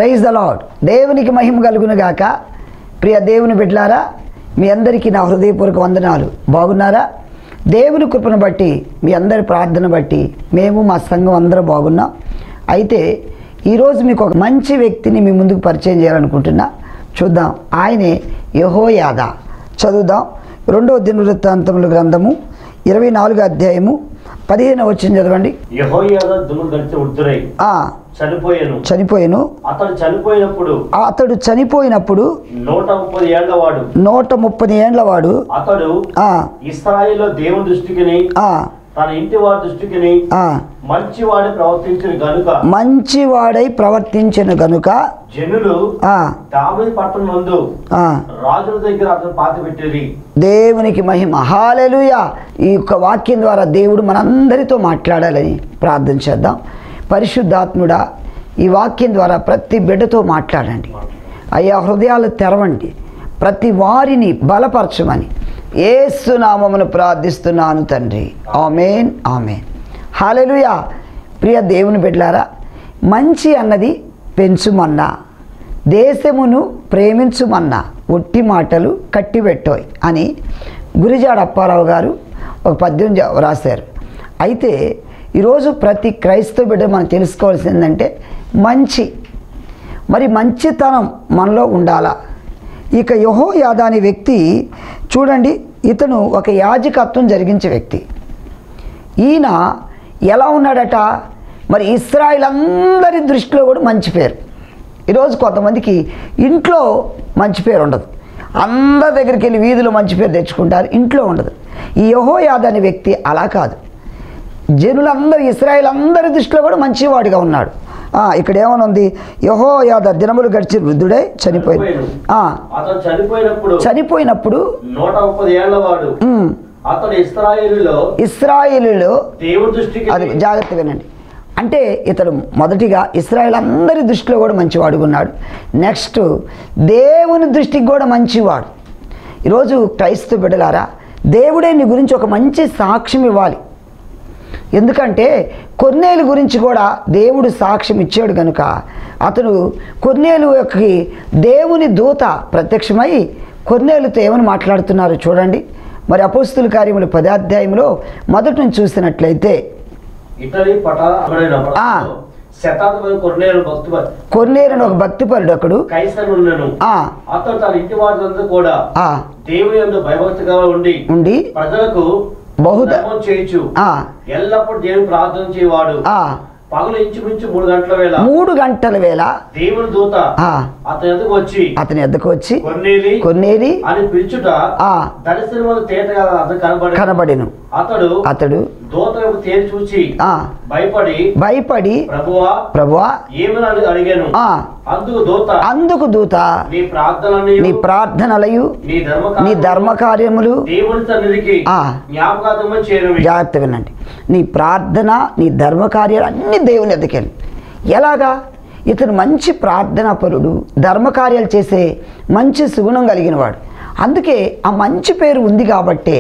Praise the lord. దేవునికి మహిమ కలుగును గాక. ప్రియ దేవుని బిడ్డలారా, మీ అందరికీ నా హృదయపూర్వక వందనాలు. బాగున్నారా? దేవుని కృపను బట్టి, మీ అందరి ప్రార్థన బట్టి మేము మా సంఘం అందరూ బాగున్నాం. అయితే ఈరోజు మీకు ఒక మంచి వ్యక్తిని మీ ముందుకు పరిచయం చేయాలనుకుంటున్నా. చూద్దాం. ఆయనే యెహోయాదా. చదువుదాం. 2వ దినవృత్తాంతముల గ్రంథము 24వ అధ్యాయము 15వ వచనం చదవండి. యెహోయాదా దుమ్ము గడిచి వృద్ధుడై చనిపోయెను. అతడు చనిపోయినప్పుడు 130 ఏండ్ల వాడు అతడు ఇశ్రాయేలు దేవుని దృష్టికి తన ఇంటి వారి దృష్టికి మంచివాడై ప్రవర్తించిన గనుక జనులు దావీదు పట్టణమందు రాజుల దగ్గర అతను పాతిపెట్టేది. దేవునికి మహిమ. హల్లెలూయా. ఈ యొక్క వాక్యం ద్వారా దేవుడు మనందరితో మాట్లాడాలని ప్రార్థన చేద్దాం. పరిశుద్ధాత్ముడా, ఈ వాక్యం ద్వారా ప్రతి బిడ్డతో మాట్లాడండి అయ్యా. హృదయాలు తెరవండి. ప్రతి వారిని బలపరచమని యేసు నామమున ప్రార్థిస్తున్నాను తండ్రి. ఆమేన్, ఆమేన్. హల్లెలూయా. ప్రియ దేవుని బిడ్డలారా, మంచి అన్నది పెంచుమన్నా, దేశమును ప్రేమించుమన్నా ఒట్టి మాటలు కట్టిపెట్టోయ్ అని గురిజాడ అప్పారావు గారు ఒక పద్యం రాశారు. అయితే ఈరోజు ప్రతి క్రైస్తవ బిడ్డ మనం తెలుసుకోవాల్సింది ఏంటంటే మరి మంచితనం మనలో ఉండాలా. ఇక యెహోయాదా అనే వ్యక్తి చూడండి, ఇతను ఒక యాజకత్వం జరిగించే వ్యక్తి. ఈయన ఎలా ఉన్నాడట, మరి ఇశ్రాయేలు అందరి దృష్టిలో కూడా మంచి పేరు. ఈరోజు కొంతమందికి ఇంట్లో మంచి పేరు ఉండదు, అందరి దగ్గరికి వెళ్ళి వీధిలో మంచి పేరు తెచ్చుకుంటారు, ఇంట్లో ఉండదు. ఈ యెహోయాదా అనే వ్యక్తి అలా కాదు. జనులందరూ ఇశ్రాయేలు అందరి దృష్టిలో కూడా మంచివాడిగా ఉన్నాడు. ఇక్కడ ఏమనుంది, యెహోయాదా దినములు గడిచి వృద్ధుడై చనిపోయినప్పుడు 130 ఏళ్ల వాడు అతడు ఇశ్రాయేలులో దేవుని దృష్టికి, అది జాగ్రత్తగా వినండి. అంటే ఇతడు మొదటిగా ఇశ్రాయేలు అందరి దృష్టిలో కూడా మంచివాడుగా ఉన్నాడు. నెక్స్ట్ దేవుని దృష్టికి కూడా మంచివాడు. ఈరోజు క్రైస్తవ బిడ్డలారా, దేవుడే నీ గురించి ఒక మంచి సాక్ష్యం ఇవ్వాలి. ఎందుకంటే కొర్నేలు గురించి కూడా దేవుడు సాక్ష్యం ఇచ్చాడు కనుక అతను కొర్నేలుకి దేవుని దూత ప్రత్యక్షమై కొర్నేలుతో ఏమని మాట్లాడుతున్నారు చూడండి. మరి అపోస్తుల కార్యములు 10వ అధ్యాయంలో మొదటి నుంచి చూసినట్లయితే, కొర్నేలు ఒక భక్తిపరుడు ఒకడు అతడు తన ఇంటి వారందరూ కూడా దేవుని యందు భయభక్తిగా ఉండి ప్రజలకు బహుధర్మం చేయొచ్చు, ఎల్లప్పుడు దేవుని ప్రార్థన చేయవాడు. పగలు ఇంచుమించు 3 గంటల వేళ దేవుని దూత అతని ఎద్దకు వచ్చి కొర్నేలి అని పిలుచుట దర్శనములో తేటగా కనబడెను. అతడు దూత తేరి చూచి భయపడి ప్రభువా ఏమని అడిగాను. అందుకు దూత నీ ప్రార్థనలయు నీ ధర్మకార్యములు దేవుని సన్నిధికి జ్ఞాపకార్థమై చేరును. జాగ్రత్త వినండి. నీ ప్రార్థన నీ ధర్మకార్యాలు అన్ని దేవుని ఎద్దకెళ్ళి. ఎలాగా? ఇతను మంచి ప్రార్థనాపరుడు, ధర్మకార్యాలు చేసే మంచి సుగుణం కలిగిన వాడు. అందుకే ఆ మంచి పేరు ఉంది కాబట్టే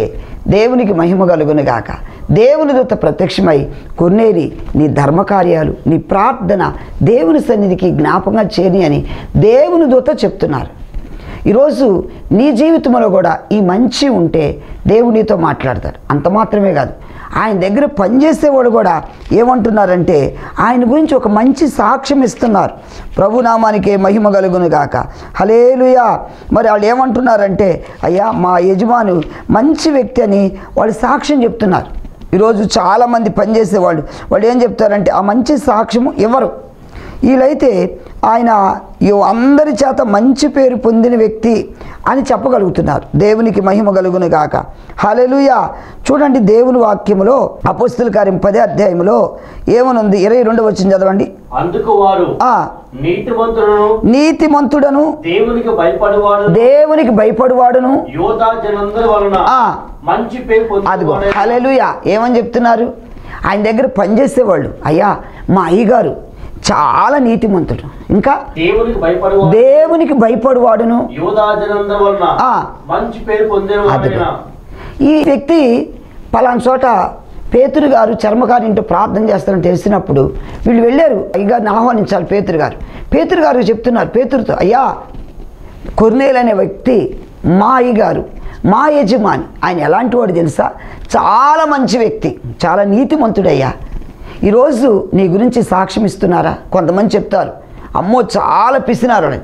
దేవునికి మహిమ కలుగును గాక. దేవుని దూత ప్రత్యక్షమై కొర్నేలి నీ ధర్మకార్యాలు నీ ప్రార్థన దేవుని సన్నిధికి జ్ఞాపకంగా చేరి అని దేవుని దూత చెప్తున్నారు. ఈరోజు నీ జీవితంలో కూడా ఈ మంచి ఉంటే దేవుడు నీతో మాట్లాడతాడు. అంత మాత్రమే కాదు, ఆయన దగ్గర పనిచేసేవాడు కూడా ఏమంటున్నారంటే ఆయన గురించి ఒక మంచి సాక్ష్యం ఇస్తున్నారు. ప్రభునామానికే మహిమ కలుగును గాక. హల్లెలూయా. మరి వాళ్ళు ఏమంటున్నారంటే, అయ్యా మా యజమాను మంచి వ్యక్తి అని వాళ్ళు సాక్ష్యం చెప్తున్నారు. ఈరోజు చాలామంది పనిచేసేవాళ్ళు ఏం చెప్తారంటే ఆ మంచి సాక్ష్యము ఎవరు? వీళ్ళైతే ఆయన అందరి చేత మంచి పేరు పొందిన వ్యక్తి అని చెప్పగలుగుతున్నారు. దేవునికి మహిమ కలుగును గాక. హల్లెలూయా. చూడండి, దేవుని వాక్యములో అపోస్తుల కార్యం 10వ అధ్యాయములో ఏమనుంది, 22వ వచనం చదవండి. అందుకు వారు నీతిమంతుడను దేవునికి భయపడువాడును అదిగో. హల్లెలూయా. ఏమని చెప్తున్నారు? ఆయన దగ్గర పనిచేసేవాళ్ళు, అయ్యా మా అయ్యగారు చాలా నీతిమంతుడు, ఇంకా దేవునికి భయపడువాడును. ఈ వ్యక్తి పలానా చోట పేతురు గారు చర్మకారి ఇంట్లో ప్రార్థన చేస్తారని తెలిసినప్పుడు వీళ్ళు వెళ్ళారు అయ్యగారిని ఆహ్వానించాలి. పేతురు గారు చెప్తున్నారు పేతురుతో, అయ్యా కొర్నేలు అనే వ్యక్తి మా అయ్యగారు, మా యజమాని, ఆయన ఎలాంటి వాడు తెలుసా? చాలా మంచి వ్యక్తి, చాలా నీతిమంతుడయ్యా. ఈరోజు నీ గురించి సాక్ష్యం ఇస్తున్నారా? కొంతమంది చెప్తారు, అమ్మో చాలా పిసినారు అని.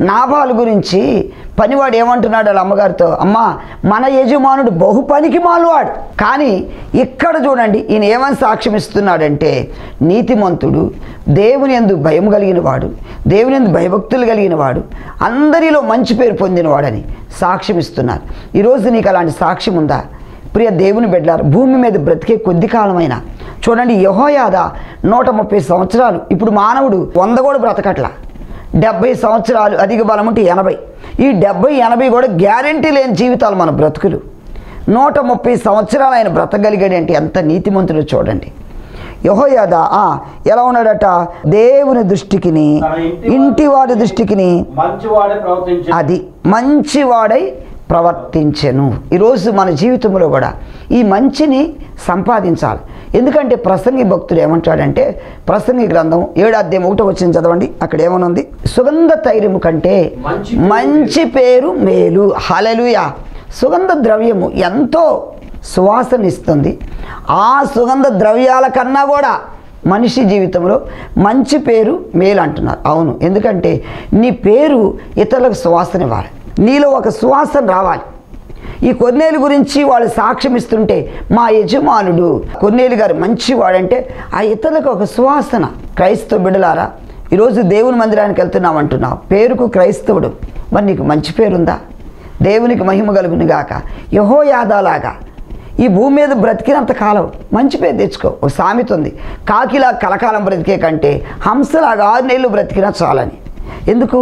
నాబాలు గురించి పనివాడు ఏమంటున్నాడు వాళ్ళ అమ్మగారితో, అమ్మ మన యజమానుడు బహు పనికి మాలువాడు. కానీ ఇక్కడ చూడండి ఈయన ఏమని సాక్ష్యం ఇస్తున్నాడంటే, నీతిమంతుడు, దేవుని యందు భయం కలిగిన వాడు, దేవుని యందు భయభక్తులు కలిగిన వాడు, అందరిలో మంచి పేరు పొందినవాడని సాక్ష్యం ఇస్తున్నారు. ఈరోజు నీకు అలాంటి సాక్ష్యం ఉందా? ప్రియ దేవుని బిడ్డలారా, భూమి మీద బ్రతికే కొద్ది కాలమైనా చూడండి, యెహోయాదా 130 సంవత్సరాలు, ఇప్పుడు మానవుడు 100 కూడా బ్రతకట్లా, 70 సంవత్సరాలు, అధిక బలం ఉంటే 80. ఈ 70-80 కూడా గ్యారెంటీ లేని జీవితాలు మన బ్రతుకులు. 130 సంవత్సరాలు ఆయన బ్రతకగలిగాడు అంటే ఎంత నీతిమంతుడు చూడండి. యెహోయాదా ఎలా ఉన్నాడట? దేవుని దృష్టికిని ఇంటివాడి దృష్టికిని అది మంచివాడై ప్రవర్తించెను. ఈరోజు మన జీవితంలో కూడా ఈ మంచిని సంపాదించాలి. ఎందుకంటే ప్రసంగి భక్తుడు ఏమంటాడంటే, ప్రసంగి గ్రంథం 7వ అధ్యాయం 1వ వచనం చదవండి. అక్కడ ఏమనుంది? సుగంధ తైలము కంటే మంచి పేరు మేలు. హల్లెలూయా. సుగంధ ద్రవ్యము ఎంతో సువాసన ఇస్తుంది. ఆ సుగంధ ద్రవ్యాల కన్నా కూడా మనిషి జీవితంలో మంచి పేరు మేలు అంటున్నారు. అవును, ఎందుకంటే నీ పేరు ఇతరులకు సువాసన ఇవ్వాలి, నీలో ఒక సువాసన రావాలి. ఈ కొర్నేలు గురించి వాళ్ళు సాక్ష్యం ఇస్తుంటే, మా యజమానుడు కొర్నేలు గారు మంచివాడంటే ఆ ఇతరులకు ఒక సువాసన. క్రైస్తవ బిడ్డలారా, ఈరోజు దేవుని మందిరానికి వెళ్తున్నాం అంటున్నావు, పేరుకు క్రైస్తవుడు, మరి నీకు మంచి పేరుందా? దేవునికి మహిమ కలుగును గాక. యెహోయాదాలాగా ఈ భూమి మీద బ్రతికినంత కాలం మంచి పేరు తెచ్చుకో. ఒక సామెత ఉంది, కాకిలా కలకాలం బ్రతికే కంటే హంసలాగా 6 నెలలు బ్రతికినా చాలని. ఎందుకు?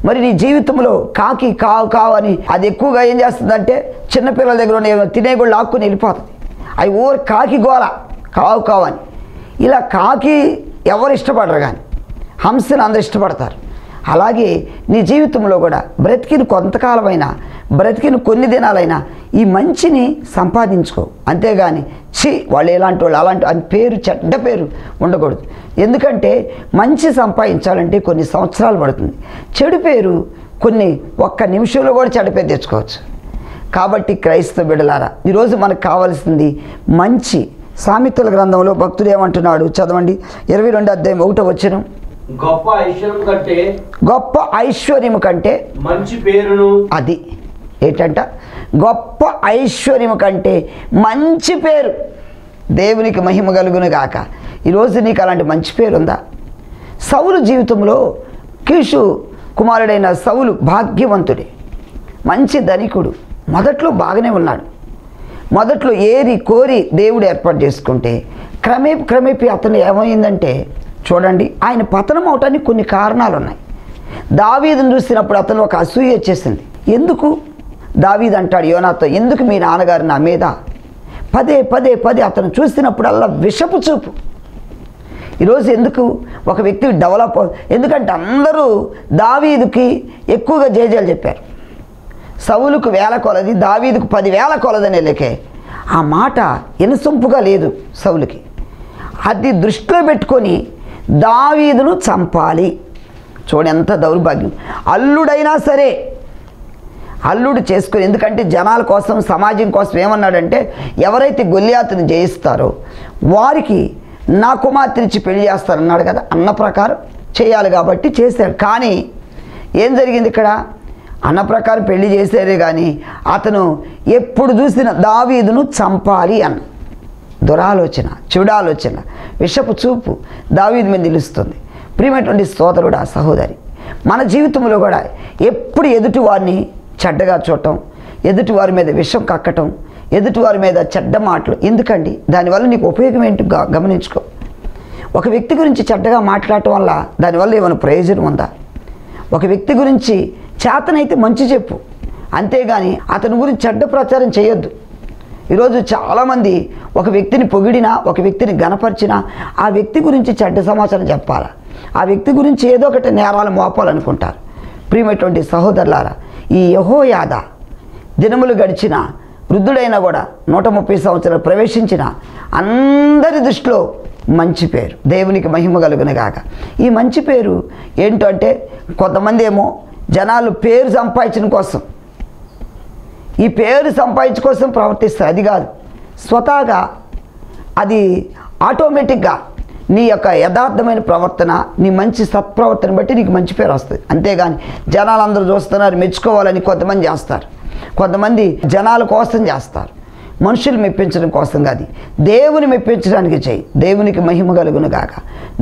మరి నీ జీవితంలో కాకి కావు అని అది ఎక్కువగా ఏం చేస్తుందంటే, చిన్నపిల్లల దగ్గర తినే కూడా లాక్కుని వెళ్ళిపోతుంది. అవి ఊరు కాకి గోల కావు అని. ఇలా కాకి ఎవరు ఇష్టపడరు, కానీ హంసను అందరు ఇష్టపడతారు. అలాగే నీ జీవితంలో కూడా బ్రతికిన కొంతకాలమైనా, బ్రతికిన కొన్ని దినాలైనా ఈ మంచిని సంపాదించుకో. అంతేగాని వాళ్ళు ఎలాంటి వాళ్ళు అలాంటి అని పేరు, చెడ్డ పేరు ఉండకూడదు. ఎందుకంటే మంచి సంపాదించాలంటే కొన్ని సంవత్సరాలు పడుతుంది. చెడు పేరు ఒక్క నిమిషంలో కూడా చెడ్డ పేరు తెచ్చుకోవచ్చు. కాబట్టి క్రైస్తవ బిడ్డలారా, ఈరోజు మనకు కావాల్సింది మంచి. సామెతల గ్రంథంలో భక్తుడు ఏమంటున్నాడు చదవండి, 22వ అధ్యాయం 1వ వచనం. గొప్ప ఐశ్వర్యము కంటే మంచి పేరును, అది ఏంటంట? గొప్ప ఐశ్వర్యము కంటే మంచి పేరు. దేవునికి మహిమ కలుగును గాక. ఈరోజు నీకు అలాంటి మంచి పేరు ఉందా? సౌలు జీవితంలో కీషు కుమారుడైన సౌలు భాగ్యవంతుడే, మంచి ధనికుడు. మొదట్లో బాగానే ఉన్నాడు. మొదట్లో ఏరి కోరి దేవుడు ఏర్పాటు చేసుకుంటే క్రమేపీ అతను ఏమైందంటే, చూడండి, ఆయన పతనం అవటానికి కొన్ని కారణాలు ఉన్నాయి. దావీదును చూసినప్పుడు అతను ఒక అసూయ వచ్చేసింది. ఎందుకు? దావీదు అంటాడు యోనాతో, ఎందుకు మీ నాన్నగారు నా మీద పదే అతను చూసినప్పుడల్లా విషపు చూపు. ఈరోజు ఎందుకు ఒక వ్యక్తి డెవలప్? ఎందుకంటే అందరూ దావీదుకి ఎక్కువగా జేజేలు చెప్పారు. సౌలుకు 1000 కొలది, దావీదుకు 10,000 కొలదనే లెక్కే. ఆ మాట ఎనసొంపుగా లేదు సౌలుకి. అది దృష్టిలో పెట్టుకొని దావీదును చంపాలి. చూడండి ఎంత దౌర్భాగ్యం. అల్లుడైనా సరే అల్లుడు చేసుకొని, ఎందుకంటే జనాల కోసం, సమాజం కోసం ఏమన్నాడంటే, ఎవరైతే గొల్లియాతుని జయిస్తారో వారికి నా కుమార్తెనిచ్చి పెళ్లి చేస్తారన్నాడు కదా, అన్న ప్రకారం చేయాలి కాబట్టి చేశాడు. కానీ ఏం జరిగింది ఇక్కడ? అన్న ప్రకారం పెళ్లి చేశారే కానీ అతను ఎప్పుడు చూసిన దావీదును చంపాలి అన్న దురాలోచన, చెడాలోచన, విషపు చూపు దావీదు మీద నిలుస్తుంది. ప్రియమైనటువంటి సోదరుడా, సహోదరి, మన జీవితంలో కూడా ఎప్పుడు ఎదుటి వారిని చెడ్డగా చూడటం, ఎదుటి వారి మీద విషం కక్కటం, ఎదుటి వారి మీద చెడ్డ మాటలు ఎందుకండి? దానివల్ల నీకు ఉపయోగం ఏంటి గమనించుకో. ఒక వ్యక్తి గురించి చెడ్డగా మాట్లాడటం వల్ల దానివల్ల ఏమైనా ప్రయోజనం ఉందా? ఒక వ్యక్తి గురించి చేతనైతే మంచి చెప్పు, అంతేగాని అతని గురించి చెడ్డ ప్రచారం చేయొద్దు. ఈరోజు చాలామంది ఒక వ్యక్తిని పొగిడినా, ఒక వ్యక్తిని గణపరిచినా ఆ వ్యక్తి గురించి చెడ్డ సమాచారం చెప్పాలా, ఆ వ్యక్తి గురించి ఏదో ఒకటి నేరాలు మోపాలనుకుంటారు. ప్రియమైనటువంటి సహోదరులారా, ఈ యెహోయాదా దినములు గడిచిన వృద్ధుడైనా కూడా 130 సంవత్సరాలు ప్రవేశించిన అందరి దృష్టిలో మంచి పేరు. దేవునికి మహిమ కలుగును గాక. ఈ మంచి పేరు ఏంటంటే కొంతమంది ఏమో జనాలు పేరు సంపాదించడం కోసం, ఈ పేరు సంపాదించడం కోసం ప్రవర్తిస్తారు. అది కాదు, స్వతహాగా అది ఆటోమేటిక్గా నీ యొక్క యథార్థమైన ప్రవర్తన, నీ మంచి సత్ప్రవర్తన బట్టి నీకు మంచి పేరు వస్తుంది. అంతేగాని జనాలు అందరూ చూస్తున్నారు మెచ్చుకోవాలని కొంతమంది చేస్తారు, కొంతమంది జనాల కోసం చేస్తారు, మనుషులు మెప్పించడం కోసం కాదు, దేవుని మెప్పించడానికి చేయి. దేవునికి మహిమ కలుగును గాక.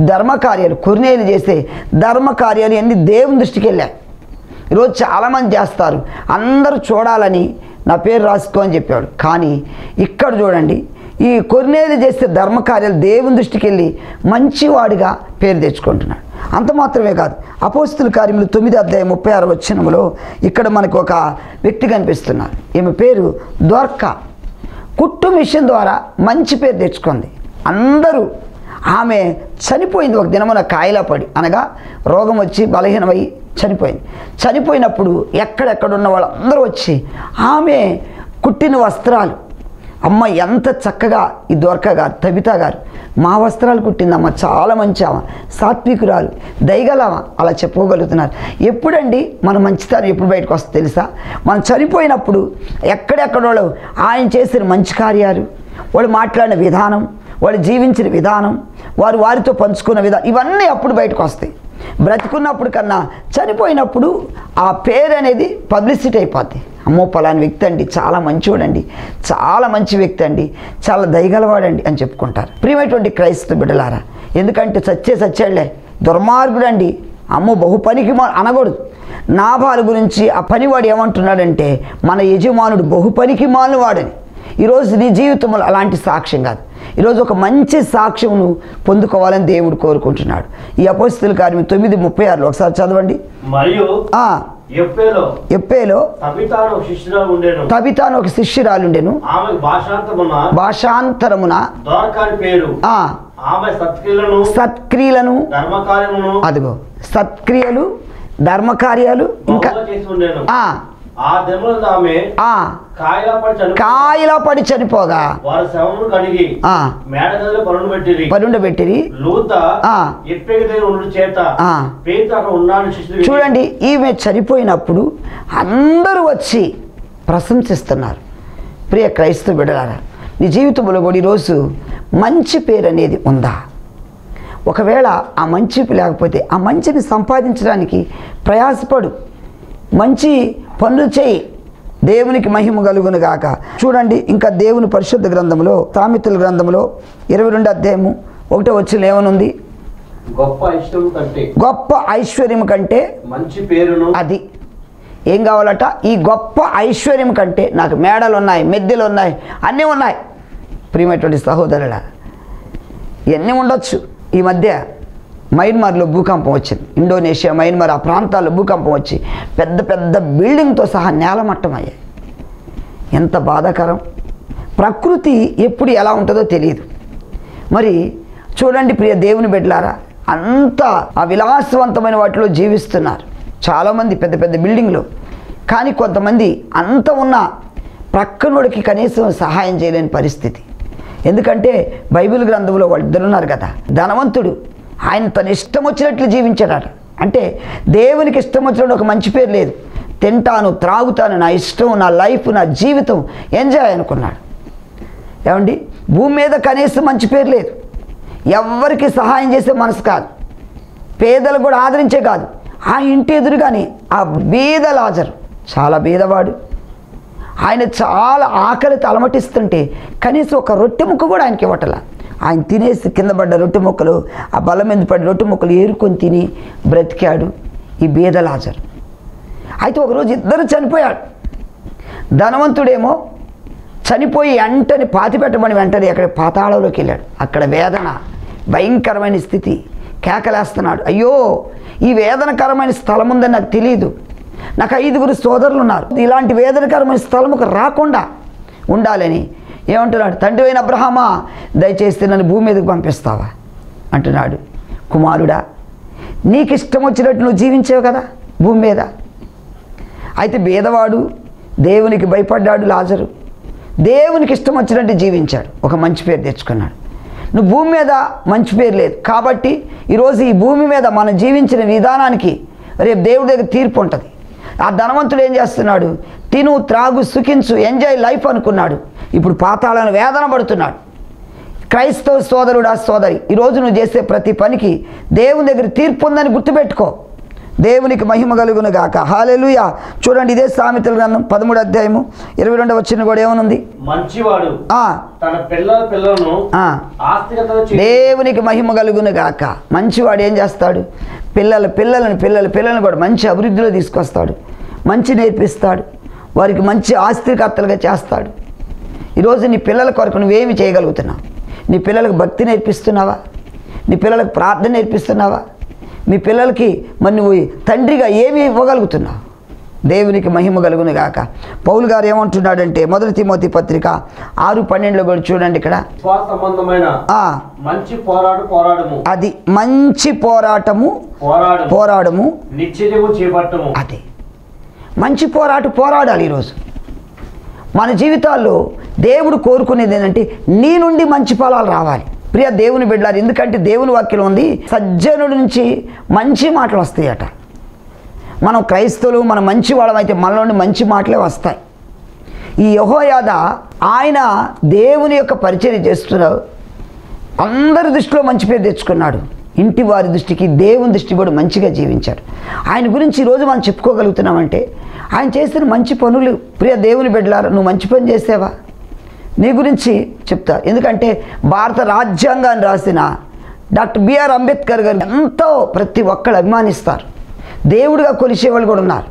ధర్మకార్యాలు కొర్నేలు చేసే ధర్మకార్యాలు అన్నీ దేవుని దృష్టికి వెళ్ళాయి. ఈరోజు చాలామంది చేస్తారు, అందరూ చూడాలని నా పేరు రాసుకో అని చెప్పాడు. కానీ ఇక్కడ చూడండి, ఈ కొర్నేలు చేసే ధర్మకార్యాలు దేవుని దృష్టికి వెళ్ళి మంచివాడిగా పేరు తెచ్చుకుంటున్నాడు. అంత మాత్రమే కాదు, అపోస్తుల కార్యములు 9:36 ఇక్కడ మనకు ఒక వ్యక్తి కనిపిస్తున్నారు. ఈమె పేరు దొర్కా. కుట్టు మిషన్ ద్వారా మంచి పేరు తెచ్చుకుంది. అందరూ ఆమె చనిపోయింది ఒక దినమున కాయిలా పడి, అనగా రోగం వచ్చి బలహీనమై చనిపోయింది. చనిపోయినప్పుడు ఎక్కడెక్కడున్న వాళ్ళందరూ వచ్చి ఆమె కుట్టిన వస్త్రాలు, అమ్మ ఎంత చక్కగా ఈ దొరక గారు, తబితా గారు మా వస్త్రాలు కుట్టిందమ్మ, చాలా మంచి ఆమె, సాత్వికురాలు, దయగలమా, అలా చెప్పుకోగలుగుతున్నారు. ఎప్పుడండి మన మంచితనం ఎప్పుడు బయటకు వస్తుంది తెలుసా? మనం చనిపోయినప్పుడు ఎక్కడెక్కడో ఆయన చేసిన మంచి కార్యాలు, వాళ్ళు మాట్లాడిన విధానం, వాళ్ళు జీవించిన విధానం, వారితో పంచుకున్న విధానం, ఇవన్నీ అప్పుడు బయటకు వస్తాయి. బ్రతికున్నప్పుడు కన్నా చనిపోయినప్పుడు ఆ పేరు అనేది పబ్లిసిటీ అయిపోద్ది. అమ్మో పలాని వ్యక్తి అండి, చాలా మంచివాడండి, చాలా మంచి వ్యక్తి అండి, చాలా దయగలవాడండి అని చెప్పుకుంటారు. ప్రియమైనటువంటి క్రైస్తవ బిడ్డలారా, ఎందుకంటే సచ్చాడులే, దుర్మార్గుడండి, అమ్మో బహు పనికి అనకూడదు. నాబాలు గురించి ఆ పనివాడు ఏమంటున్నాడంటే, మన యజమానుడు బహు పనికి మాలిన వాడని. ఈరోజు నీ జీవితంలో అలాంటి సాక్ష్యం కాదు, ఈరోజు ఒక మంచి సాక్ష్యమును పొందుకోవాలని దేవుడు కోరుకుంటున్నాడు. ఈ అపోస్తలుల కార్యం 9:36 ఒకసారి చదవండి. మరియు ఎప్పేలో తబితాను ఒక శిష్యురాలుండెను. భాషాంతరమున సత్క్రియలను, అదిగో సత్క్రియలు, ధర్మకార్యాలు ఇంకా కాయలా పడి చనిపోగా పరుండబెట్టిరి. చూడండి, ఈమె చనిపోయినప్పుడు అందరూ వచ్చి ప్రశంసిస్తున్నారు. ప్రియ క్రైస్తవ బిడ్డలారా, నీ జీవితంలో కూడా ఈరోజు మంచి పేరు అనేది ఉందా? ఒకవేళ ఆ మంచి లేకపోతే ఆ మంచిని సంపాదించడానికి ప్రయాసపడు, మంచి పనులు చేయి. దేవునికి మహిమ కలుగును గాక. చూడండి, ఇంకా దేవుని పరిశుద్ధ గ్రంథంలో, సామెతల గ్రంథంలో 22:1 ఏమనుంది? గొప్ప ఐశ్వర్యం కంటే మంచి పేరును. అది ఏం కావాలట? ఈ గొప్ప ఐశ్వర్యం కంటే నాకు మేడలు ఉన్నాయి, మెద్దెలు ఉన్నాయి, అన్నీ ఉన్నాయి. ప్రియమైనటువంటి సహోదరుల, ఇవన్నీ ఉండొచ్చు. ఈ మధ్య మయన్మార్లో భూకంపం వచ్చింది. ఇండోనేషియా, మయన్మార్ ఆ ప్రాంతాల్లో భూకంపం వచ్చి పెద్ద పెద్ద బిల్డింగ్తో సహా నేలమట్టం అయ్యాయి. ఎంత బాధాకరం. ప్రకృతి ఎప్పుడు ఎలా ఉంటుందో తెలియదు. మరి చూడండి ప్రియ దేవుని బిడ్డలారా, అంత ఆ విలాసవంతమైన వాటిలో జీవిస్తున్నారు చాలామంది, పెద్ద పెద్ద బిల్డింగ్లు. కానీ కొంతమంది అంత ఉన్న ప్రక్కనోడికి కనీసం సహాయం చేయలేని పరిస్థితి. ఎందుకంటే బైబిల్ గ్రంథంలో వాళ్ళిద్దరు ఉన్నారు కదా, ధనవంతుడు, ఆయన తన ఇష్టం వచ్చినట్లు జీవించాడట. అంటే దేవునికి ఇష్టం వచ్చినట్టు ఒక మంచి పేరు లేదు. తింటాను, త్రాగుతాను, నా ఇష్టం, నా లైఫ్, నా జీవితం ఎంజాయ్ అనుకున్నాడు. ఏమండి, భూమి మీద కనీసం మంచి పేరు లేదు. ఎవ్వరికి సహాయం చేసే మనసు కాదు, పేదలు కూడా ఆదరించే కాదు. ఆ ఇంటి ఎదురుగానే ఆ బీద లాజరు, చాలా బీదవాడు, ఆయన చాలా ఆకలితో అలమటిస్తుంటే కనీసం ఒక రొట్టె ముక్క కూడా ఆయనకి ఇవ్వటల. ఆయన తినేసి కింద పడ్డ రొట్టె ముక్కలు, ఆ బల్ల మీద పడ్డ రొట్టె ముక్కలు ఏరుకొని తిని బ్రతికాడు ఈ బీద లాజరు. అయితే ఒకరోజు ఇద్దరు చనిపోయాడు. ధనవంతుడేమో చనిపోయి వెంటనే పాతిపెట్టమని వెంటనే అక్కడ పాతాళంలోకి వెళ్ళాడు. అక్కడ వేదన, భయంకరమైన స్థితి, కేకలేస్తున్నాడు, అయ్యో ఈ వేదనకరమైన స్థలం ఉందని నాకు తెలియదు, నాకు 5 సోదరులు ఉన్నారు, ఇలాంటి వేదనకరమైన స్థలముకు రాకుండా ఉండాలని ఏమంటున్నాడు? తండ్రి అయిన అబ్రహామా, దయచేసి నన్ను భూమి మీదకి పంపిస్తావా అంటున్నాడు. కుమారుడా, నీకు ఇష్టం వచ్చినట్టు నువ్వు జీవించావు కదా భూమి మీద. అయితే బీదవాడు, దేవునికి భయపడ్డాడు లాజరు. దేవునికి ఇష్టం వచ్చినట్టు జీవించాడు, ఒక మంచి పేరు తెచ్చుకున్నాడు. నువ్వు భూమి మీద మంచి పేరు లేదు కాబట్టి ఈరోజు ఈ భూమి మీద మనం జీవించిన విధానానికి రేపు దేవుడి దగ్గర తీర్పు ఉంటుంది. ఆ ధనవంతుడు ఏం చేస్తున్నాడు? తిను, త్రాగు, సుఖించు, ఎంజాయ్ లైఫ్ అనుకున్నాడు. ఇప్పుడు పాతాళాలను వేదన పడుతున్నాడు. క్రైస్తవ సోదరుడా, సోదరి, ఈరోజు నువ్వు చేసే ప్రతి పనికి దేవుని దగ్గర తీర్పు ఉందని గుర్తుపెట్టుకో. దేవునికి మహిమ కలుగును గాక. హల్లెలూయా. చూడండి, ఇదే సామెతల గ్రంథం 13వ అధ్యాయము 22వ వచనం కూడా ఏమనుంది? మంచివాడు తన పిల్లలను ఆస్తిగతులు దేవునికి మహిమ కలుగును గాక. మంచివాడు ఏం చేస్తాడు? పిల్లలను కూడా మంచి అభివృద్ధిలో తీసుకొస్తాడు, మంచి నేర్పిస్తాడు, వారికి మంచి ఆస్తికర్తలుగా చేస్తాడు. ఈరోజు నీ పిల్లల కొరకు నువ్వేమి చేయగలుగుతున్నావు? నీ పిల్లలకు భక్తి నేర్పిస్తున్నావా? నీ పిల్లలకు ప్రార్థన నేర్పిస్తున్నావా? మీ పిల్లలకి మరి నువ్వు తండ్రిగా ఏమి ఇవ్వగలుగుతున్నావు? దేవునికి మహిమ కలుగును గాక. పౌలు గారు ఏమంటున్నాడంటే 1 తిమోతి పత్రిక 6:12 కూడా చూడండి. ఇక్కడ మంచి పోరాటము, అది మంచి పోరాటము నిశ్చయము చేపట్టము. అదే మంచి పోరాడాలి. ఈరోజు మన జీవితాల్లో దేవుడు కోరుకునేది ఏంటంటే నీ నుండి మంచి ఫలాలు రావాలి. ప్రియ దేవుని బిడ్డలారు, ఎందుకంటే దేవుని వాక్యం ఉంది, సజ్జనుడి నుంచి మంచి మాటలు వస్తాయట. మనం క్రైస్తవులు, మనం మంచి వాళ్ళమైతే మనలో నుండి మంచి మాటలే వస్తాయి. ఈ యెహోయాదా ఆయన దేవుని యొక్క పరిచర్య చేస్తున్నాడు, అందరి దృష్టిలో మంచి పేరు తెచ్చుకున్నాడు. ఇంటి వారి దృష్టికి, దేవుని దృష్టి కూడా మంచిగా జీవించాడు. ఆయన గురించి ఈరోజు మనం చెప్పుకోగలుగుతున్నామంటే ఆయన చేసిన మంచి పనులు. ప్రియ దేవుని బిడ్డలారా, నువ్వు మంచి పని చేసావా? నీ గురించి చెప్తా. ఎందుకంటే భారత రాజ్యాంగాన్ని రాసిన డాక్టర్ బిఆర్ అంబేద్కర్ గారు ఎంతో ప్రతి ఒక్కరు అభిమానిస్తారు, దేవుడిగా కొలిసేవాళ్ళు కూడా ఉన్నారు.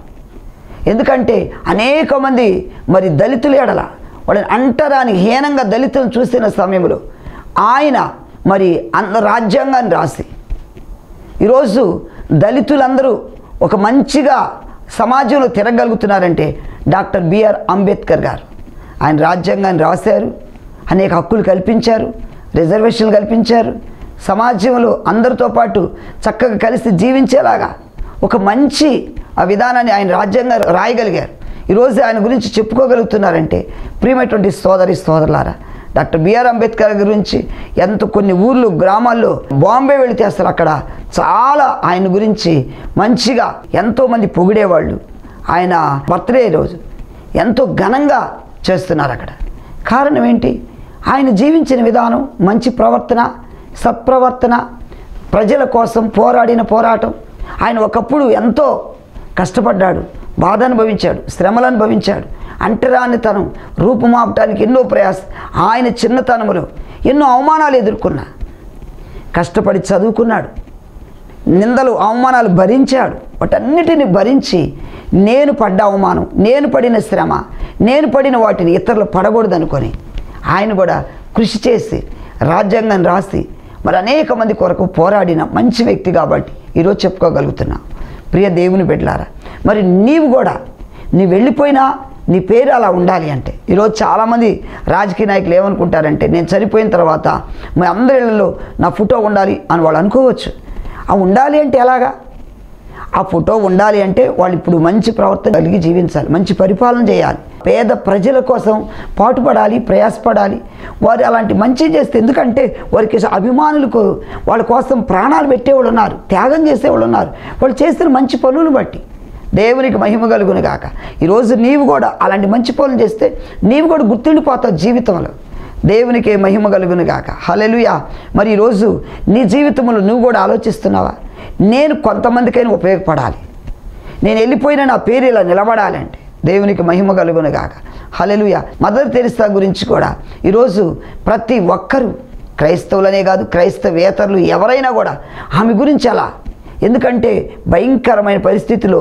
ఎందుకంటే అనేక మంది మరి దళితులు ఎడల వాళ్ళని అంటరాని హీనంగా దళితులను చూసిన సమయంలో ఆయన మరి రాజ్యాంగాన్ని రాసి ఈరోజు దళితులందరూ ఒక మంచిగా సమాజంలో తిరగలుగుతున్నారంటే డాక్టర్ బిఆర్ అంబేద్కర్ గారు. ఆయన రాజ్యాంగాన్ని రాశారు, అనేక హక్కులు కల్పించారు, రిజర్వేషన్లు కల్పించారు, సమాజంలో అందరితో పాటు చక్కగా కలిసి జీవించేలాగా ఒక మంచి ఆ విధానాన్ని ఆయన రాజ్యాంగం రాయగలిగారు. ఈరోజు ఆయన గురించి చెప్పుకోగలుగుతున్నారంటే ప్రియమైనటువంటి సోదరులారా, డాక్టర్ బిఆర్ అంబేద్కర్ గురించి కొన్ని ఊర్లు, గ్రామాల్లో బాంబే వెళితే అసలు అక్కడ చాలా ఆయన గురించి మంచిగా ఎంతోమంది పొగిడేవాళ్ళు. ఆయన బర్త్డే రోజు ఎంతో ఘనంగా చేస్తున్నారు అక్కడ. కారణం ఏంటి? ఆయన జీవించిన విధానం, మంచి ప్రవర్తన, సత్ప్రవర్తన, ప్రజల కోసం పోరాడిన పోరాటం. ఆయన ఒకప్పుడు ఎంతో కష్టపడ్డాడు, బాధ అనుభవించాడు, శ్రమలు అనుభవించాడు, అంటరానితనం రూపుమాపటానికి ఎన్నో ప్రయాసం. ఆయన చిన్నతనంలో ఎన్నో అవమానాలు ఎదుర్కొన్నా, కష్టపడి చదువుకున్నాడు, నిందలు అవమానాలు భరించాడు. వాటన్నిటిని భరించి నేను పడ్డ అవమానం, నేను పడిన శ్రమ, నేను పడిన వాటిని ఇతరులు పడకూడదనుకొని ఆయన కూడా కృషి చేసి రాజ్యాంగాన్ని రాసి మరి అనేక మంది కొరకు పోరాడిన మంచి వ్యక్తి కాబట్టి ఈరోజు చెప్పుకోగలుగుతున్నా. ప్రియ దేవుని బిడ్డలారా, మరి నీవు కూడా నీవు వెళ్ళిపోయినా నీ పేరు అలా ఉండాలి అంటే ఈరోజు చాలామంది రాజకీయ నాయకులు ఏమనుకుంటారంటే నేను చనిపోయిన తర్వాత మీ అందరి ఇళ్లలో నా ఫోటో ఉండాలి అని వాళ్ళు అనుకోవచ్చు. ఆ ఉండాలి అంటే ఎలాగా? ఆ ఫోటో ఉండాలి అంటే వాళ్ళు ఇప్పుడు మంచి ప్రవర్తన కలిగి జీవించాలి, మంచి పరిపాలన చేయాలి, పేద ప్రజల కోసం పాటుపడాలి, ప్రయాసపడాలి. వారు అలాంటి మంచి చేస్తే, ఎందుకంటే వారికి అభిమానులకు వాళ్ళ కోసం ప్రాణాలు పెట్టేవాళ్ళు ఉన్నారు, త్యాగం చేసేవాళ్ళు ఉన్నారు, వాళ్ళు చేసిన మంచి పనులను బట్టి. దేవునికి మహిమ కలుగును గాక. ఈరోజు నీవు కూడా అలాంటి మంచి పనులు చేస్తే నీవు కూడా గుర్తుండిపోతావు జీవితంలో. దేవునికి మహిమ కలుగును గాక. హల్లెలూయా. మరి ఈరోజు నీ జీవితంలో నువ్వు కూడా ఆలోచిస్తున్నావా? నేను కొంతమందికైనా ఉపయోగపడాలి, నేను వెళ్ళిపోయినా నా పేరు ఇలా నిలబడాలంటే దేవునికి మహిమ కలుగును గాక. హల్లెలూయా. మదర్ తెరిసా గురించి కూడా ఈరోజు ప్రతి ఒక్కరూ, క్రైస్తవులనే కాదు క్రైస్తవేతరులు ఎవరైనా కూడా ఆమె గురించి అలా, ఎందుకంటే భయంకరమైన పరిస్థితిలో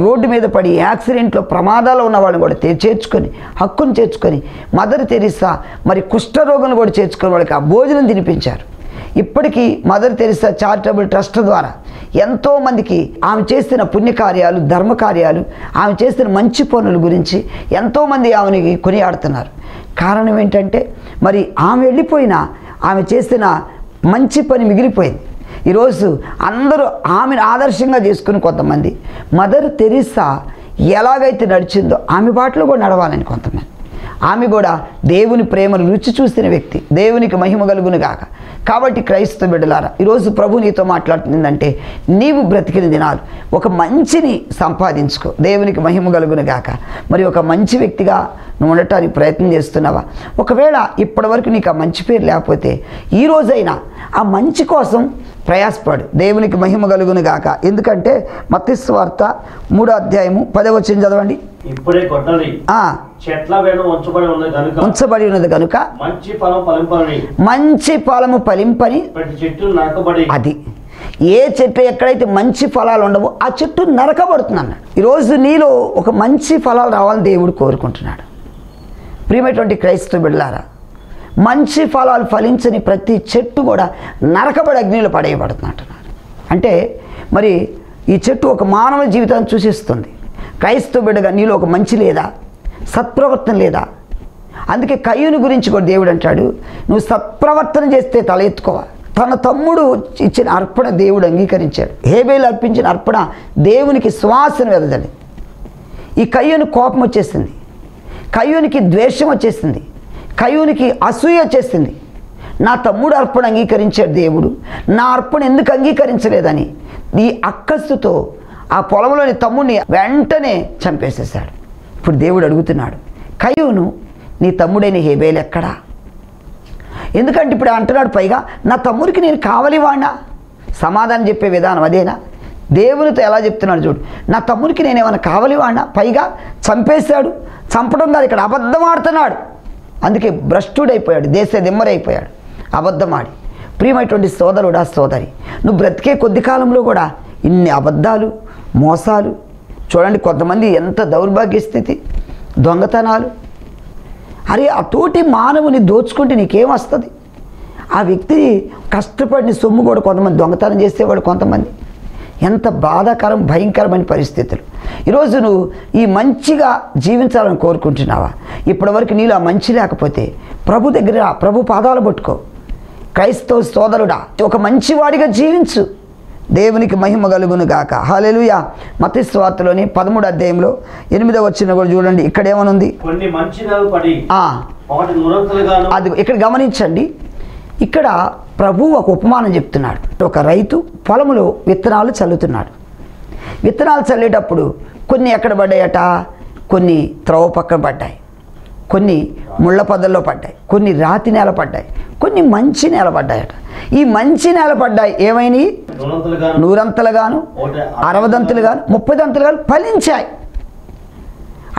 రోడ్డు మీద పడి యాక్సిడెంట్లో ప్రమాదాలు ఉన్న వాళ్ళని కూడా చేర్చుకొని, హక్కును చేర్చుకొని, మదర్ తెరిసా మరి కుష్ఠరోగులను కూడా చేర్చుకొని వాళ్ళకి ఆ భోజనం తినిపించారు. ఇప్పటికీ మదర్ తెరిసా చారిటబుల్ ట్రస్ట్ ద్వారా ఎంతోమందికి ఆమె చేసిన పుణ్యకార్యాలు, ధర్మకార్యాలు, ఆమె చేసిన మంచి పనుల గురించి ఎంతోమంది ఆమెని కొనియాడుతున్నారు. కారణం ఏంటంటే మరి ఆమె వెళ్ళిపోయినా ఆమె చేసిన మంచి పని మిగిలిపోయింది. ఈరోజు అందరూ ఆమెను ఆదర్శంగా చేసుకుని కొంతమంది మదర్ తెరిసా ఎలాగైతే నడిచిందో ఆమె బాటలో కూడా నడవాలని కొంతమంది. ఆమె కూడా దేవుని ప్రేమను రుచి చూసిన వ్యక్తి. దేవునికి మహిమ కలుగును గాక. కాబట్టి క్రైస్తవ బిడ్డలారా, ఈరోజు ప్రభు నీతో మాట్లాడుతుందంటే నీవు బ్రతికిన దినాలు ఒక మంచిని సంపాదించుకో, దేవునికి మహిమ కలుగును గాక. మరి ఒక మంచి వ్యక్తిగా నువ్వు ఉండటానికి ప్రయత్నం చేస్తున్నావా? ఒకవేళ ఇప్పటివరకు నీకు ఆ మంచి పేరు లేకపోతే ఈ రోజైనా ఆ మంచి కోసం ప్రయాసపడు, దేవునికి మహిమ కలుగును గాక. ఎందుకంటే మత్తయి సువార్త 3వ అధ్యాయము 10వ వచనం చదవండి. ఇప్పుడే కొట్టది చెట్ల వెనుక ఉంచబడి ఉన్నది కనుక మంచి ఫలము ఫలింపని ప్రతి చెట్టు నరకబడి. అది ఏ చెట్టు ఎక్కడైతే మంచి ఫలాలు ఉండవో ఆ చెట్టు నరకబడుతుంది అన్నాడు. ఈరోజు నీలో ఒక మంచి ఫలాలు రావాలని దేవుడు కోరుకుంటున్నాడు. ప్రియమైనటువంటి క్రైస్తవ బిడ్డలారా, మంచి ఫలాలు ఫలించని ప్రతి చెట్టు కూడా నరకబడి అగ్నిలో పడేయబడుతుంది. అంటే మరి ఈ చెట్టు ఒక మానవ జీవితాన్ని సూచిస్తుంది. క్రైస్తవ బిడ్డగా నీలో ఒక మంచి లేదా, సత్ప్రవర్తన లేదా? అందుకే కయ్యూను గురించి కూడా దేవుడు అంటాడు, నువ్వు సత్ప్రవర్తన చేస్తే తల ఎత్తుకోవాలి. తన తమ్ముడు ఇచ్చిన అర్పణ దేవుడు అంగీకరించాడు. హేబేలు అర్పించిన అర్పణ దేవునికి సువాసన వెదజల్లింది. ఈ కయ్యూను కోపం వచ్చేసింది, కయ్యూనికి ద్వేషం వచ్చేసింది, కయ్యూనికి అసూయ వచ్చేసింది. నా తమ్ముడు అర్పణ అంగీకరించాడు దేవుడు, నా అర్పణ ఎందుకు అంగీకరించలేదని ఈ అక్కస్సుతో ఆ పొలంలోని తమ్ముడిని వెంటనే చంపేసేశాడు. ఇప్పుడు దేవుడు అడుగుతున్నాడు, కయ్యూను నీ తమ్ముడైన హేబేలు ఎక్కడా? ఎందుకంటే ఇప్పుడు అంటున్నాడు, పైగా నా తమ్ముడికి నేను కావాలి వాడినా? సమాధానం చెప్పే విధానం అదేనా? దేవునితో ఎలా చెప్తున్నాడు చూడు, నా తమ్ముడికి నేనేమైనా కావాలి వాడినా? పైగా చంపేశాడు. చంపడం కాదు, ఇక్కడ అబద్ధం ఆడుతున్నాడు. అందుకే భ్రష్టుడైపోయాడు, దేశ దిమ్మరైపోయాడు అబద్ధమాడి. ప్రియమైనటువంటి సోదరుడా సోదరి, నువ్వు బ్రతికే కొద్ది కాలంలో కూడా ఇన్ని అబద్ధాలు, మోసాలు. చూడండి, కొంతమంది ఎంత దౌర్భాగ్య స్థితి, దొంగతనాలు. అరే, ఆ తోటి మానవుని దోచుకుంటే నీకేమొస్తుంది? ఆ వ్యక్తి కష్టపడిన సొమ్ము కూడా కొంతమంది దొంగతనం చేసేవాడు. కొంతమంది ఎంత బాధాకరం, భయంకరమైన పరిస్థితులు. ఈరోజు నువ్వు ఈ మంచిగా జీవించాలని కోరుకుంటున్నావా? ఇప్పటివరకు నీలో ఆ మంచి లేకపోతే ప్రభు దగ్గర, ప్రభు పాదాలు పట్టుకో. క్రైస్తవ సోదరుడా, ఒక మంచివాడిగా జీవించు, దేవునికి మహిమ కలుగును గాక. హల్లెలూయా. మత్తయి సువార్తలోని 13వ అధ్యాయంలో 8వ వచనం కూడా చూడండి. ఇక్కడ ఏమనుంది? కొన్ని మంచి నేలలు పడి అది ఇక్కడ గమనించండి. ఇక్కడ ప్రభు ఒక ఉపమానం చెప్తున్నాడు. ఒక రైతు పొలంలో విత్తనాలు చల్లుతున్నాడు. విత్తనాలు చల్లేటప్పుడు కొన్ని ఎక్కడ పడ్డాయట? కొన్ని త్రోవ పక్కన పడ్డాయి, కొన్ని ముళ్ళ పొదల్లో పడ్డాయి, కొన్ని రాతి నేల పడ్డాయి, కొన్ని మంచి నేల పడ్డాయట. ఈ మంచి నేల పడ్డాయి ఏమైనా 100 60 30 ఫలించాయి.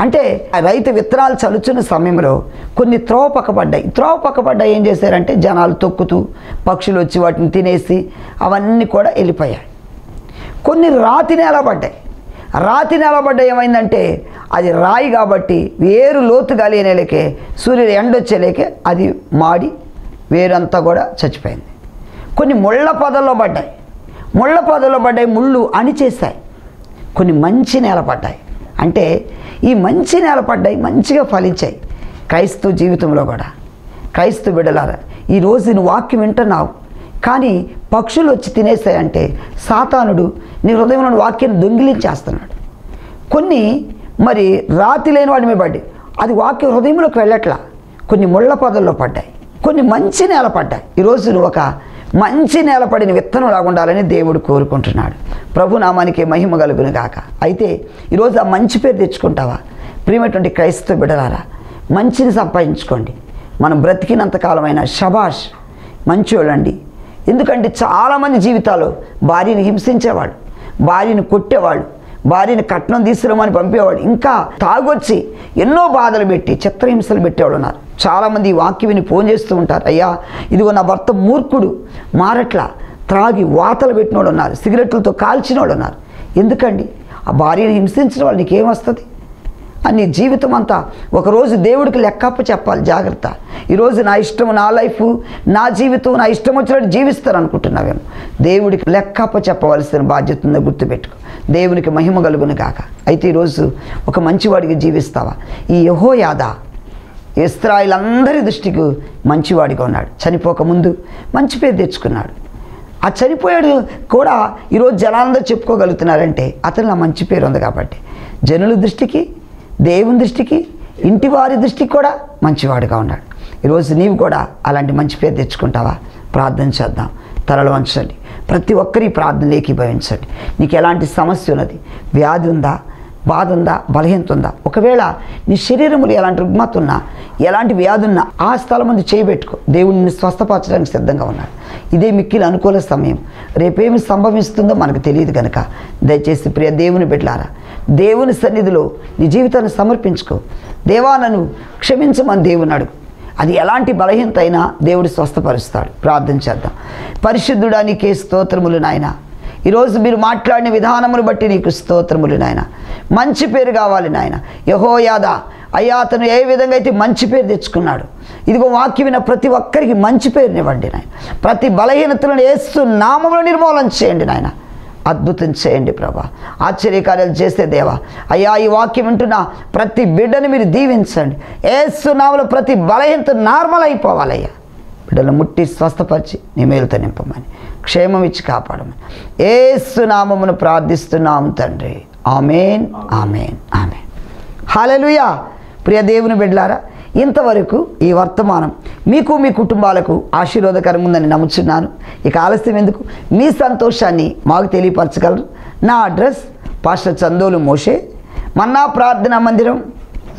అంటే రైతు విత్తనాలు చల్లుచున్న సమయంలో కొన్ని త్రోవ పక్క పడ్డాయి. త్రోవ పక్క పడ్డాయి ఏం చేశారంటే జనాలు తొక్కుతూ, పక్షులు వచ్చి వాటిని తినేసి అవన్నీ కూడా వెళ్ళిపోయాయి. కొన్ని రాతి నేల పడ్డాయి. రాతి నేల పడ్డ ఏమైందంటే అది రాయి కాబట్టి వేరు లోతు గాలి అనేలేకే, సూర్యుడు ఎండొచ్చేలేకే అది మాడి వేరంతా కూడా చచ్చిపోయింది. కొన్ని ముళ్ళ పొదల్లో పడ్డాయి. ముళ్ళ పొదల్లో పడ్డాయి, ముళ్ళు అణిచేశాయి. కొన్ని మంచి నేల పడ్డాయి. అంటే ఈ మంచి నేల పడ్డాయి, మంచిగా ఫలించాయి. క్రైస్తవ జీవితంలో కూడా క్రైస్తవ బిడ్డలారా, ఈరోజు నువ్వు వాక్యం వింటున్నావు, కానీ పక్షులు వచ్చి తినేసాయంటే సాతానుడు నీ హృదయంలో వాక్యాన్ని దొంగిలించేస్తున్నాడు. కొన్ని మరి రాతి లేని వాడి మీద పడ్డాయి, అది వాక్యం హృదయంలోకి వెళ్ళట్లా. కొన్ని ముళ్ళ పొదల్లో పడ్డాయి, కొన్ని మంచి నేల పడ్డాయి. ఈరోజు నువ్వు ఒక మంచి నేల పడిన విత్తనం లాగుండాలని దేవుడు కోరుకుంటున్నాడు. ప్రభు నామానికి మహిమ కలుగును గాక. అయితే ఈరోజు ఆ మంచి పేరు తెచ్చుకుంటావా? ప్రియమైనటువంటి క్రైస్తవ బిడ్డలారా, మంచిని సంపాదించుకోండి. మనం బ్రతికినంతకాలమైన షబాష్, మంచోళ్ళండి. ఎందుకంటే చాలామంది జీవితాలు భార్యని హింసించేవాడు, భార్యని కొట్టేవాళ్ళు, భార్యని కట్నం తీసుకురమని పంపేవాడు, ఇంకా తాగొచ్చి ఎన్నో బాధలు పెట్టి చిత్రహింసలు పెట్టేవాళ్ళు ఉన్నారు. చాలామంది ఈ వాక్యవిని ఫోన్ చేస్తూ ఉంటారు, అయ్యా ఇదిగో నా భర్త మూర్ఖుడు, మారట్లా, త్రాగి వాతలు పెట్టిన వాళ్ళు ఉన్నారు, సిగరెట్లతో కాల్చిన వాళ్ళు ఉన్నారు. ఎందుకండి? ఆ భార్యని హింసించిన వాళ్ళు నీకేమొస్తుంది? నీ జీవితం అంతా ఒకరోజు దేవుడికి లెక్కప్ప చెప్పాలి. జాగ్రత్త. ఈరోజు నా ఇష్టం, నా లైఫ్, నా జీవితం, నా ఇష్టం వచ్చినట్టు జీవిస్తాను అనుకుంటున్నావేమో. దేవుడికి లెక్కప్ప చెప్పవలసిన బాధ్యత ఉందో గుర్తుపెట్టుకో. దేవునికి మహిమ కలుగును గాక. అయితే ఈరోజు ఒక మంచివాడికి జీవిస్తావా? ఈ యెహోయాదా ఇశ్రాయేలు అందరి దృష్టికి మంచివాడిగా ఉన్నాడు. చనిపోకముందు మంచి పేరు తెచ్చుకున్నాడు. ఆ చనిపోయాడు కూడా ఈరోజు జనాలందరూ చెప్పుకోగలుగుతున్నారంటే అతను నా మంచి పేరు ఉంది కాబట్టి. జనుల దృష్టికి, దేవుని దృష్టికి ఇంటి వారి దృష్టికి కూడా మంచివాడుగా ఉన్నాడు. ఈరోజు నీవు కూడా అలాంటి మంచి పేరు తెచ్చుకుంటావా? ప్రార్థన చేద్దాం. తలలు వంచండి. ప్రతి ఒక్కరి ప్రార్థనలు ఏకీభవించండి. నీకు ఎలాంటి సమస్య ఉన్నది? వ్యాధి ఉందా? బాధ ఉందా? బలహీనత ఉందా? ఒకవేళ నీ శరీరములు ఎలాంటి రుగ్మత ఉన్నా, ఎలాంటి వ్యాధి ఉన్నా ఆ స్థలం ముందు చేయబెట్టుకో. దేవుడిని స్వస్థపరచడానికి సిద్ధంగా ఉన్నాడు. ఇదే మిక్కిలి అనుకూల సమయం. రేపేమి సంభవిస్తుందో మనకు తెలియదు కనుక దయచేసి ప్రియ దేవుని బిడ్డలారా, దేవుని సన్నిధిలో నీ జీవితాన్ని సమర్పించుకో. దేవా నన్ను క్షమించమని దేవుని అడుగు. అది ఎలాంటి బలహీనత అయినా దేవుడు స్వస్థపరుస్తాడు. ప్రార్థన చేద్దాం. పరిశుద్ధుడా నీకే స్తోత్రములు నాయన. ఈరోజు మీరు మాట్లాడిన విధానమును బట్టి నీకు స్తోత్రములు నాయన. మంచి పేరు కావాలి నాయన. యెహోయాదా అయ్యా, అతను ఏ విధంగా అయితే మంచి పేరు తెచ్చుకున్నాడు, ఇదిగో వాక్యం విన్న ప్రతి ఒక్కరికి మంచి పేరునివ్వండి నాయన. ప్రతి బలహీనతలను యేసు నామములో నిర్మూలన చేయండి నాయన. అద్భుతం చేయండి ప్రభా. ఆశ్చర్యకార్యాలు చేసే దేవా అయ్యా, ఈ వాక్యం వింటున్న ప్రతి బిడ్డను మీరు దీవించండి. యేసు నామములో ప్రతి బలహీనత నార్మల్ అయిపోవాలయ్యా. బిడ్డలను ముట్టి స్వస్థపరిచి నీ మేలుతో నింపమని, క్షేమం ఇచ్చి కాపాడమని యేసు నామమును ప్రార్థిస్తున్నాము తండ్రి. ఆమేన్, ఆమేన్, ఆమేన్. హల్లెలూయా. ప్రియ దేవుని బిడ్డలారా, ఇంతవరకు ఈ వర్తమానం మీకు మీ కుటుంబాలకు ఆశీర్వాదకరంగా ఉందని నమ్ముచున్నాను. ఇక ఆలస్యం ఎందుకు? మీ సంతోషాన్ని మాకు తెలియపరచగలరు. నా అడ్రస్ పాస్టర్ చందోలు మోషే, మన్నా ప్రార్థనా మందిరం,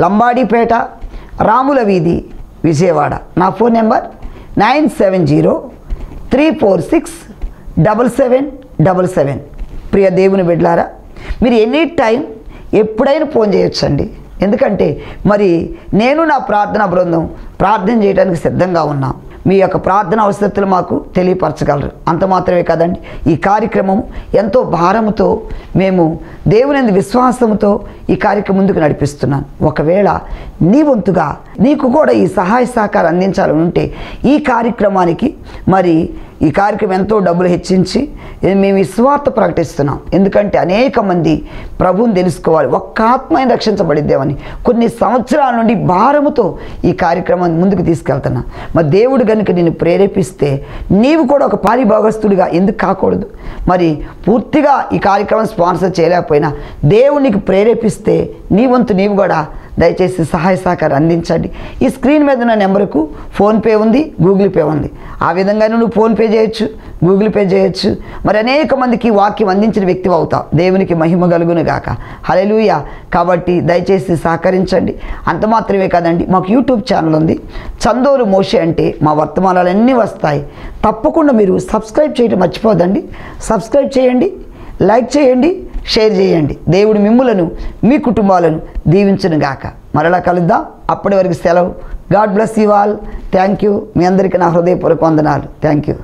లంబాడీపేట, రాముల వీధి, విజయవాడ. నా ఫోన్ నెంబర్ 9703467777. ప్రియ దేవుని బిడ్డలారా, మీరు ఎనీ టైం ఎప్పుడైనా ఫోన్ చేయొచ్చండి. ఎందుకంటే మరి నేను నా ప్రార్థనా బృందం ప్రార్థన చేయడానికి సిద్ధంగా ఉన్నాం. మీ యొక్క ప్రార్థన అవసరతలు మాకు తెలియపరచగలరు. అంత మాత్రమే కాదండి, ఈ కార్యక్రమం ఎంతో భారముతో మేము దేవుని విశ్వాసంతో ఈ కార్యక్రమం ముందుకు నడిపిస్తున్నాను. ఒకవేళ నీ వంతుగా నీకు కూడా ఈ సహాయ సహకారం అందించాలని ఉంటే ఈ కార్యక్రమానికి మరి ఈ కార్యక్రమం ఎంతో డబ్బులు హెచ్చించి మేము ఈ స్వార్థ ప్రకటిస్తున్నాం. ఎందుకంటే అనేక మంది ప్రభువుని తెలుసుకోవాలి, ఒక్క ఆత్మని రక్షించబడిద్దామని కొన్ని సంవత్సరాల నుండి భారముతో ఈ కార్యక్రమాన్ని ముందుకు తీసుకెళ్తున్నాం. మరి దేవుడు కనుక నిన్ను ప్రేరేపిస్తే నీవు కూడా ఒక పారిభాగస్తుడిగా ఎందుకు కాకూడదు? మరి పూర్తిగా ఈ కార్యక్రమం స్పాన్సర్ చేయలేకపోయినా దేవునికి ప్రేరేపిస్తే నీ వంతు నీవు కూడా దయచేసి సహాయ సహకారం అందించండి. ఈ స్క్రీన్ మీద ఉన్న నెంబర్కు ఫోన్పే ఉంది, గూగుల్ పే ఉంది. ఆ విధంగా నువ్వు ఫోన్పే చేయొచ్చు, గూగుల్ పే చేయొచ్చు. మరి అనేక మందికి వాక్యం అందించిన వ్యక్తి అవుతావు. దేవునికి మహిమ కలుగును గాక. హల్లెలూయా. కాబట్టి దయచేసి సహకరించండి. అంత మాత్రమే కాదండి, మాకు యూట్యూబ్ ఛానల్ ఉంది, చందోలు మోషే అంటే మా వర్తమానాలన్నీ వస్తాయి. తప్పకుండా మీరు సబ్స్క్రైబ్ చేయడం మర్చిపోదండి. సబ్స్క్రైబ్ చేయండి, లైక్ చేయండి, షేర్ చేయండి. దేవుడు మిమ్ములను మీ కుటుంబాలను దీవించును గాక. మరలా కలుద్దాం. అప్పటి వరకు సెలవు. God bless you all. Thank you. మీ అందరికీ నా హృదయపూర్వక వందనాలు. Thank you.